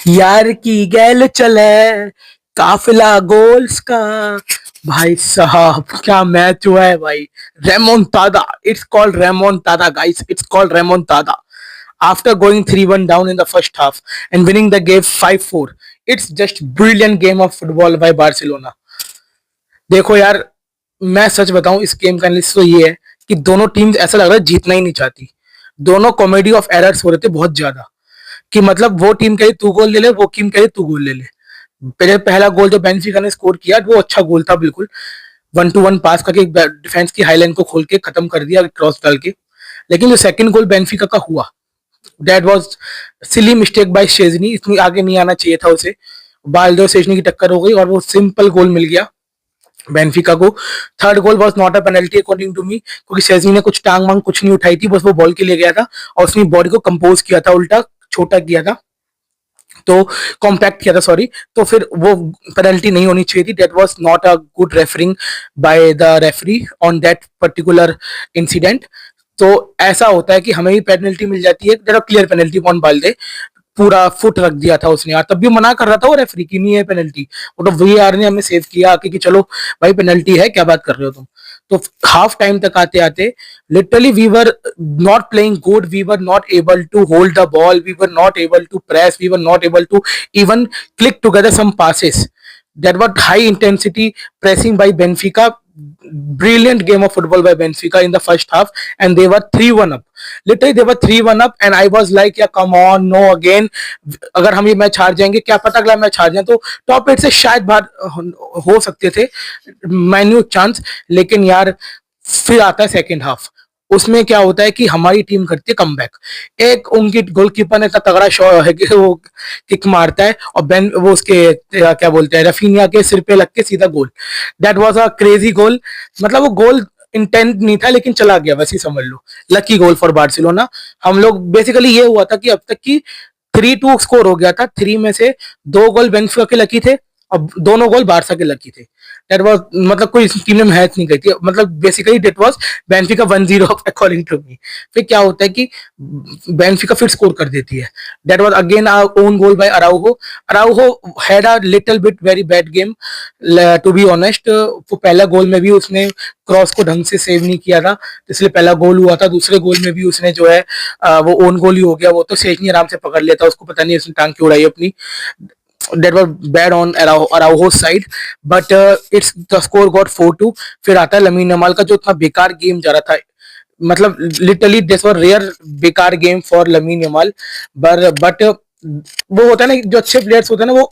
यार की गैल चले काफिला गोल्स का। भाई साहब क्या मैच हुआ है भाई। Remontada, it's called remontada guys, it's called remontada. After going 3-1 down in the first half and winning the game 5-4, it's just brilliant game of football by Barcelona. देखो यार, मैं सच बताऊं, इस गेम का एनालिसिस तो ये है कि दोनों टीम्स ऐसा लग रहा है जीतना ही नहीं चाहती। दोनों कॉमेडी ऑफ एरर्स हो रहे थे बहुत ज्यादा, कि मतलब वो टीम कहे तू गोल ले ले, वो टीम कहे तू गोल ले ले। पहले पहला गोल जो बेंफिका ने स्कोर किया वो अच्छा गोल था बिल्कुल। 1-2-1 पास करके डिफेंस की हाईलाइन को खोल के खत्म कर दिया क्रॉस डाल के। लेकिन जो सेकंड गोल बेंफिका का हुआ, that was silly mistake by Szczesny. इतनी आगे नहीं आना चाहिए था उसे। बाल्डो शेजनी की टक्कर हो गई और वो सिंपल गोल मिल गया बेंफिका को। Third goal was not a penalty according to me, क्योंकि शेजनी ने कुछ टांग वांग कुछ नहीं उठाई थी, बस वो बॉल के लिए गया था और उसने बॉडी को कंपोज किया था, उल्टा छोटा किया था, तो कॉम्पैक्ट किया था सॉरी। तो फिर वो पेनल्टी नहीं होनी चाहिए थी। That was not a good referring by the referee on that particular incident. तो ऐसा होता है कि हमें भी पेनल्टी मिल जाती है। दैट क्लियर पेनल्टी ऑन बाल्दे, पूरा फुट रख दिया था उसने यार, तब भी मना कर रहा था वो रेफरी की नहीं है पेनल्टी। वो तो वीआर ने हमें सेव किया आके कि चलो भाई पेनल्टी है, क्या बात कर रहे हो तुम। तो हाफ टाइम तक आते आते literally we were not playing good, we were not able to hold the ball, we were not able to press, we were not able to even click together some passes. That was high intensity pressing by Benfica. Brilliant game of football by Benfica in the first half, and they were 3-1 up. Literally they were 3-1 up, and I was like, yeah, come on, no again. अगर हम ये match हार जाएंगे, क्या पता अगला match हार जाए तो टॉप 8 से शायद बाहर हो सकते थे, माइन्यूट चांस। लेकिन यार फिर आता है सेकेंड हाफ। उसमें क्या होता है कि हमारी टीम करती है कमबैक। एक उनकी गोलकीपर ने इतना तगड़ा शॉट है कि वो किक मारता है और बेन वो उसके क्या बोलते हैं रफीनिया के सिर पे लग के सीधा गोल। दैट वाज अ क्रेजी गोल। मतलब वो गोल इंटेंट नहीं था लेकिन चला गया, वैसे ही समझ लो। Lucky goal for Barcelona. हम लोग बेसिकली ये हुआ था कि अब तक की 3-2 स्कोर हो गया था। 3 में से 2 गोल बेंफिका के लकी थे और दोनों गोल बारसा के लकी थे। दैट वाज मतलब कोई टीम ने मैच नहीं करी थी, मतलब basically that was Benfica 1-0 according to me. फिर क्या होता है कि बेंफिका फिर स्कोर कर देती है। That was again own goal by Araujo. Araujo had a little bit very bad game to be honest. वो पहला गोल में भी उसने क्रॉस को ढंग से सेव नहीं किया था, इसलिए पहला गोल हुआ था। दूसरे गोल में भी उसने जो है वो ओन गोल ही हो गया। वो तो शेजनी आराम से पकड़ लेता, उसको पता नहीं उसने टांग क्यों उड़ाई अपनी। that was bad on Araujo's side, but it's the score got 4-2। फिर आता है लमीन यमाल का जो इतना बेकार गेम जा रहा था। मतलब लिटरली दिस वर रेयर बेकार game for lamin Yamal. But वो होता है ना, जो अच्छे प्लेयर्स होते हैं ना, वो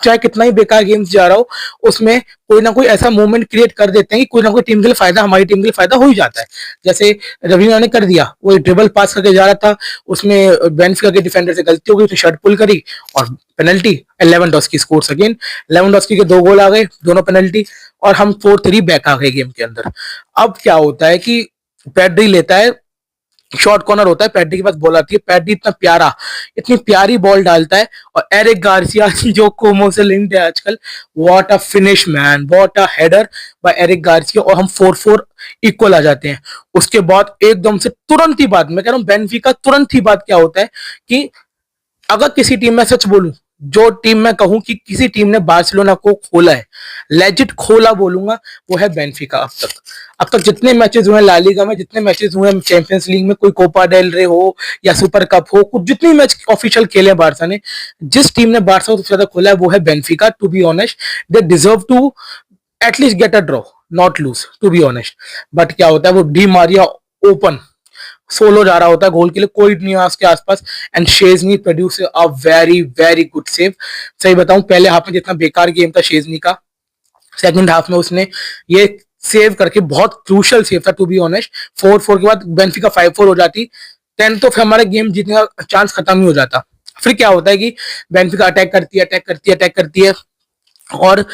चाहे कितना ही बेकार गेम्स जा रहा हो, उसमें कोई ना कोई ऐसा मूवमेंट क्रिएट कर देते हैं कि कोई ना कोई टीम के लिए फायदा, हमारी टीम के लिए फायदा हो ही जाता है। जैसे रवीना ने कर दिया, वो ड्रिबल पास करके जा रहा था, उसमें बेंफिका के डिफेंडर से गलती हो गई, उसने शर्ट पुल करी और penalty. Lewandowski scores again. Lewandowski के 2 गोल आ गए, दोनों पेनल्टी, और हम 4-3 बैक आ गए गेम के अंदर। अब क्या होता है कि पैड्री लेता है, शॉर्ट कॉर्नर होता है, पैड्री के पास बॉल आती है। पैड्री इतना प्यारा, इतनी प्यारी बॉल डालता है, और एरिक गार्सिया जो कोमो से लिंक्ड है आजकल, what a finish man, what a header by Eric Garcia, और हम 4-4 इक्वल आ जाते हैं। उसके बाद एकदम से तुरंत ही बाद, मैं कह रहा हूं बेंफिका, तुरंत ही बाद क्या होता है कि अगर किसी टीम में, सच बोलूं, जो टीम में कहूं कि किसी टीम ने बार्सिलोना को खोला है, लेजिट खोला बोलूंगा, वो है बेंफिका। अब तक जितने मैचेस हुए ला लीगा में, जितने मैचेस हुए चैंपियंस लीग में, कोई कोपा डेल रे हो या सुपर कप हो, कुछ जितने मैच ऑफिशियल खेले बारसा ने, जिस टीम ने बारसा को सबसे ज्यादा खोला है वो है Benfica. To be honest, they deserve to at least get a draw, not lose, to be honest. But क्या होता है, वो डी मारिया ओपन सोलो जा रहा होता है गोल के लिए, कोई नहीं है उसके आसपास, and Szczesny produce a very very good save. सही बताऊं, पहले हाफ में जितना बेकार गेम था शेजनी का, सेकंड हाफ में उसने ये सेव करके, बहुत क्रूशल सेव था टू बी ऑनेस्ट। 4-4 के बाद बेंफिका 5-4 हो जाती, 10 तो फिर हमारा गेम जीतने का चांस खत्म ही हो जाता। फिर क्या होता है कि बेंफिका अटैक करती है, अटैक करती है, अटैक करती है, और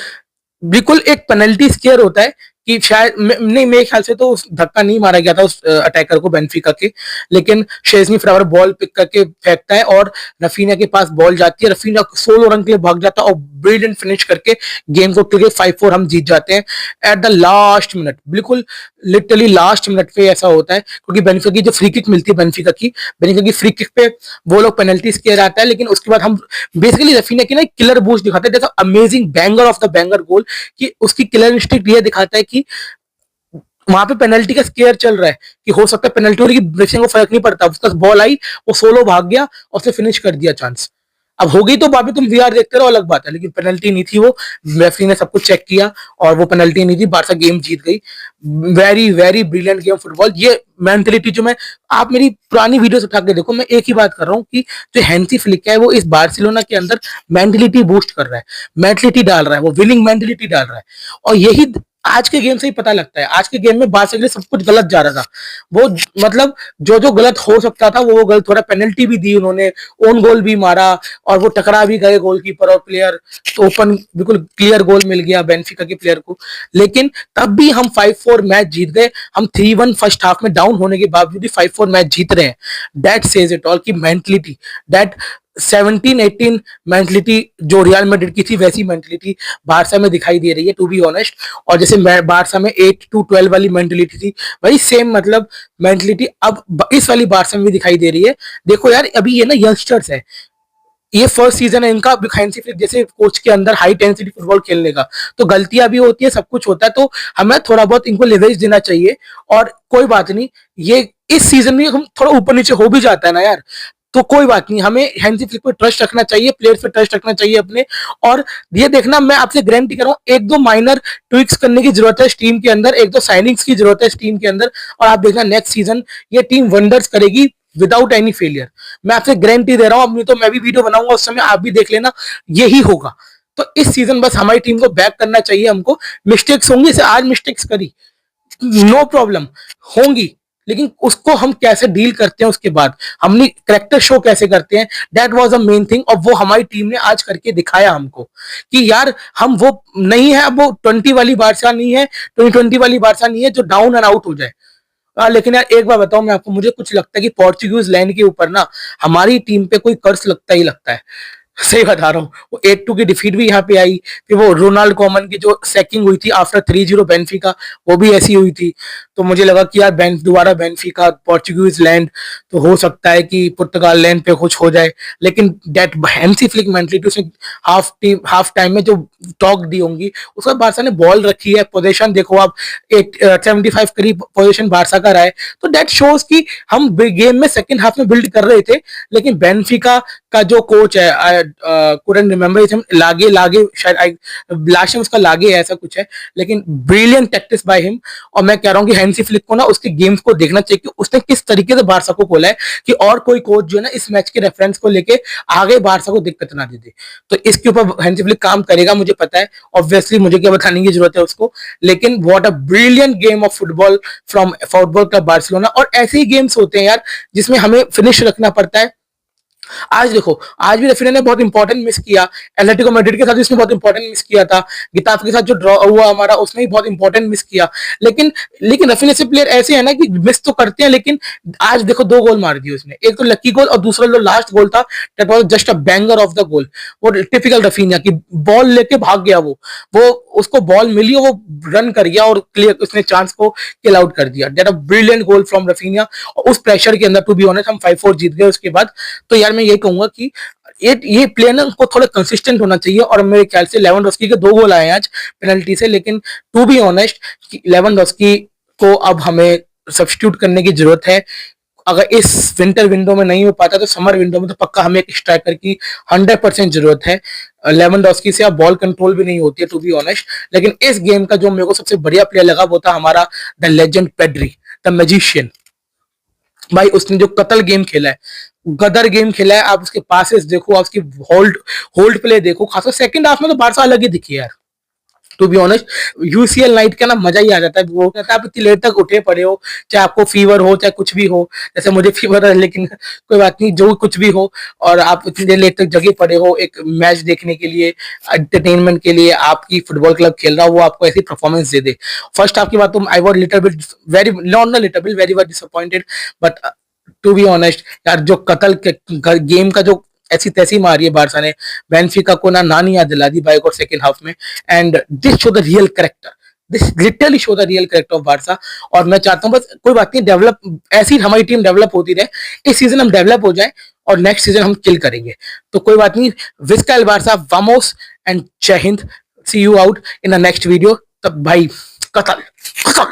बिल्कुल एक पेनल्टी स्केयर होता है कि शायद नहीं, मेरे ख्याल से तो धक्का नहीं मारा गया था उस अटैकर को बेंफिका के, लेकिन शेजनी फ्लावर बॉल पिक करके फेंकता है और रफीना के पास बॉल जाती है, रफीना सोलो रन के लिए भाग जाता है और ब्रिलियंट फिनिश करके गेम को क्लियर 5-4 हम जीत जाते हैं एट द लास्ट मिनट, बिल्कुल लिटरली लास्ट मिनट पे ऐसा होता है, क्योंकि बेनिफिका की जो फ्री किक मिलती है, बेनिफिका की फ्री किक पे वो लोग पेनल्टीज किया जाता है, लेकिन उसके बाद हम बेसिकली रफीना की ना किलर बूस्ट दिखाते हैं, जैसा amazing banger of the banger goal, कि उसकी किलर इंस्टिंक्ट ये दिखाता है कि वहां पे पेनल्टी का स्केयर चल रहा है कि हो सकता है पेनल्टी हो रही, ब्रिक्सिंग को फर्क नहीं पड़ता, उसका बॉल आई, वो सोलो भाग गया और उसने फिनिश कर दिया चांस। अब हो गई तो बाद में तुम वीआर देखते रहो, अलग बात है, लेकिन पेनल्टी नहीं थी वो, रेफरी ने सब कुछ चेक किया और वो पेनल्टी नहीं थी, बारसा गेम जीत गई। Very very brilliant game football. ये मेंटेलिटी जो मैं, आप मेरी पुरानी वीडियोस उठा के देखो, मैं एक ही बात कर रहा हूँ कि जो हैंसी फ्लिक है वो इस बार्सिलोना के अंदर मेंटेलिटी बूस्ट कर रहा है, मेंटेलिटी डाल रहा है, वो विनिंग मेंटेलिटी डाल रहा है, और यही आज के गेम से ही पता लगता है। आज के गेम में बारसा के लिए सब कुछ गलत जा रहा था, वो मतलब जो जो गलत हो सकता था वो गलत हो रहा, पेनल्टी भी दी उन्होंने, ओन गोल भी मारा और वो टकरा भी गए गोलकीपर और प्लेयर, तो ओपन बिल्कुल क्लियर गोल मिल गया बेंफिका के प्लेयर को, लेकिन तब भी हम 5-4 मैच जीत गए। हम 3-1 फर्स्ट हाफ में डाउन होने के बावजूद भी 5-4 मैच जीत रहे हैं। दैट सेज इट ऑल की मेंटलिटी, दैट 17-18 मेंटलिटी जो रियल मैड्रिड की थी, वैसी मेंटलिटी बारसा में दिखाई दे रही है, टू बी ऑनेस्ट। और जैसे बारसा में 8-12 वाली मेंटलिटी थी, वही सेम मतलब मेंटलिटी अब इस वाली बारसा में भी दिखाई दे रही है। देखो यार, अभी ये ना यंगस्टर्स है, ये फर्स्ट सीजन है इनका हैंसी फ्लिक जैसे कोच के अंदर हाई टेंसिटी फुटबॉल खेलने का, तो गलतियां भी होती है, सब कुछ होता है, तो हमें थोड़ा बहुत इनको लेवरेज देना चाहिए। और कोई बात नहीं, ये इस सीजन में हम थोड़ा ऊपर नीचे हो भी जाता है ना यार, तो कोई बात नहीं, हमें हैंसी फ्लिक पे ट्रस्ट रखना चाहिए, प्लेयर्स पे ट्रस्ट रखना चाहिए अपने। और ये देखना, मैं आपसे गारंटी कर रहा हूँ, एक दो माइनर ट्विक्स करने की जरूरत है इस टीम के अंदर, एक दो साइनिंग्स की जरूरत है इस टीम के अंदर, और आप देखना नेक्स्ट सीजन ये टीम वंडर्स करेगी विदाउट एनी फेलियर। मैं आपसे गारंटी दे रहा हूं, अपनी तो मैं भी वीडियो बनाऊंगा उस समय, आप भी देख लेना, यही होगा। तो इस सीजन बस हमारी टीम को बैक करना चाहिए हमको। मिस्टेक्स होंगी, से आज मिस्टेक्स करी, नो प्रॉब्लम, होंगी, लेकिन उसको हम कैसे डील करते हैं, उसके बाद हमने करेक्टर शो कैसे करते हैं, that was a main thing. और वो हमारी टीम ने आज करके दिखाया हमको कि यार हम वो नहीं है, अब वो 20 वाली बादशाह नहीं है, 2020 वाली बादशाह नहीं है जो डाउन एंड आउट हो जाए। लेकिन यार एक बार बताऊं मैं आपको, मुझे कुछ लगता है कि पोर्चुगीज लैंड के ऊपर ना हमारी टीम पे कोई कर्ज लगता ही लगता है, सही बता रहा हूँ। वो 8-2 की डिफीट भी यहाँ पे आई, फिर वो रोनाल्ड कोमन की जो सैकिंग हुई थी आफ्टर 3-0 बेनफिका, वो भी ऐसी हुई थी। तो मुझे लगा कि यार दोबारा बेनफिका पोर्चुगीज लैंड, तो हो सकता है कि पुर्तगाल लैंड पे कुछ हो जाए, लेकिन दैट हैंसी फ्लिक मेंटलिटी उसने हाफ टाइम में जो टॉक दी होंगी, उसके बाद बारसा ने बॉल रखी है, पोजीशन देखो आप, 75 करीब पोजीशन बारसा का रहा है, तो दैट शोज कि हम गेम में सेकंड हाफ में बिल्ड कर रहे थे। लेकिन बेनफिका का जो कोच है, कुडंट रिमेम्बर, लागे शायद लास्ट टाइम उसका लागे है, ऐसा कुछ है, लेकिन ब्रिलियंट टैक्टिक्स बाय हिम। और मैं कह रहा हूँ कि हैंसी फ्लिक को ना उसके गेम्स को देखना चाहिए कि उसने किस तरीके से बारसा को खोला है, कि और कोई कोच जो है ना इस मैच के रेफरेंस को लेके आगे बारसा को दिक्कत ना दे दे। तो इसके ऊपर हैंसी फ्लिक काम करेगा, मुझे पता है, ऑब्वियसली मुझे क्या बताने की जरूरत है उसको, लेकिन what a brilliant game of football from football club Barcelona. और ऐसे ही गेम्स होते हैं यार जिसमें हमें फिनिश रखना पड़ता है। आज देखो, आज भी रेफरी ने बहुत इंपॉर्टेंट मिस किया, एटलेटिको मैड्रिड के साथ उसने बहुत इंपॉर्टेंट मिस किया था, गिताफ के साथ जो ड्रॉ हुआ हमारा उसने भी बहुत इंपॉर्टेंट मिस किया, लेकिन रेफरी से प्लेयर ऐसे है ना कि मिस तो करते हैं, लेकिन आज देखो 2 गोल मार दिए उसने, एक तो लकी गोल और दूसरा जो लास्ट गोल था that was just a banger of the goal. वो टिपिकल रफीनिया की बॉल लेके भाग गया, वो उसको बॉल मिली, वो रन कर गया और क्लियर उसने चांस को किल आउट कर दिया। That a brilliant goal from Raphinha. उस प्रेशर के अंदर टू बी ऑनेस्ट हम 5-4 जीत गए उसके बाद। तो यार मैं ये कहूंगा कि ये प्लेयर ना को थोड़ा कंसिस्टेंट होना चाहिए, और मेरे ख्याल से लेवेंडोस्की के 2 गोल आए आज पेनल्टी से, लेकिन टू बी ऑनेस्ट लेवेंडोस्की को अब हमें सब्स्टिट्यूट करने की जरूरत है। अगर इस विंटर विंडो में नहीं हो पाता तो समर विंडो में तो पक्का हमें एक स्ट्राइकर की 100% जरूरत है। लेवेंडोस्की से अब बॉल कंट्रोल भी नहीं होती है टू बी ऑनेस्ट, लेकिन इस गेम का जो मेरे को सबसे बढ़िया प्लेयर लगा वो था हमारा the legend Pedri, the magician. भाई उसने जो कतल गेम खेला है, गदर गेम खेला है, आप उसके पासेस देखो, आप उसकी होल्ड होल्ड प्ले देखो, खासकर सेकंड हाफ में तो बारसा अलग ही दिखी यार, to be honest UCL night का ना मजा ही आ जाता है। वो कहता है आप इतनी लेट तक उठे पड़े हो, चाहे आपको फीवर हो चाहे कुछ भी हो, जैसे मुझे फीवर है लेकिन कोई बात नहीं, जो कुछ भी हो, और आप इतनी देर लेट तक जगे पड़े हो एक मैच देखने के लिए, एंटरटेनमेंट के लिए, आपकी फुटबॉल क्लब खेल रहा हो, वो आपको ऐसी परफॉर्मेंस दे दे। फर्स्ट हाफ की बात तो I was little bit very not little bit very very disappointed, but to be honest यार, जो कतल गेम का जो ऐसी तैसी मारी है बारसा ने, बेनफिका को ना नानी याद दिला दी बाइक और सेकंड हाफ में। And this show the real character, this literally show the real character of Barça. और मैं चाहता हूँ बस कोई बात नहीं, डेवलप ऐसी हमारी टीम डेवलप होती रहे, इस सीजन हम डेवलप हो जाए और नेक्स्ट सीजन हम किल करेंगे। तो कोई बात नहीं, विस्का बारसा वामोस एंड जय हिंद, see you out in the next video. तब भाई कतल कतल।